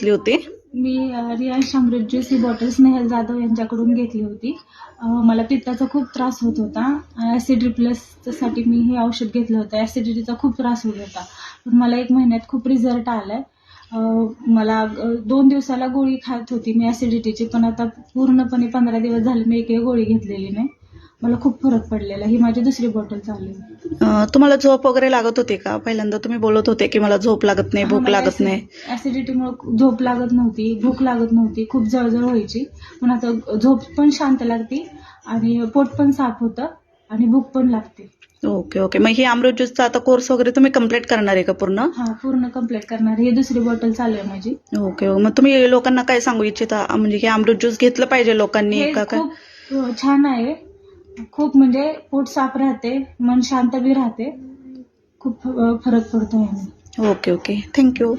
घेतली होती? मी रियांश अमृत ज्यूस ही बॉटल स्नेहल जाधव यांच्याकडून घेतली होती. मला पित्ताचा खूप त्रास होत होता. ॲसिड रिप्लेससाठी मी हे औषध घेतलं होतं. ॲसिडिटीचा खूप त्रास होत होता, पण मला 1 महिन्यात खूप रिझल्ट आलाय. मला 2 दिवसाला गोळी खात होती मी ॲसिडिटीची, पण आता पूर्णपणे 15 दिवस झाले मी एकही गोळी घेतलेली नाही. मला खूप फरक पडलेला. ही माझी 2री बॉटल चालू आहे. तुम्हाला झोप वगैरे लागत होती का? पहिल्यांदा तुम्ही बोलत होते की मला झोप लागत नाही, भूक लागत नाही. ॲसिडिटीमुळे झोप लागत नव्हती, भूक लागत नव्हती, खूप जळजळ व्हायची. पण आता झोप पण शांत लागते आणि पोट पण साफ होतं आणि भूक पण लागते. Okay okay. मग ही अमृत ज्यूसचा आता कोर्स वगैरे तुम्ही कंप्लीट करणार आहे का पूर्ण? हां, पूर्ण कंप्लीट करणार. ही 2री बॉटल चालू आहे माझी. ओके. मग तुम्ही लोकांना काय सांगू इच्छिता, म्हणजे हे अमृत ज्यूस घेतलं पाहिजे लोकांनी हे का काय? खूप छान आहे. खूप म्हणजे पोट साफ राहते, मन शांत बी राहते. खूप फरक पडतो याने. Okay okay. थँक्यू.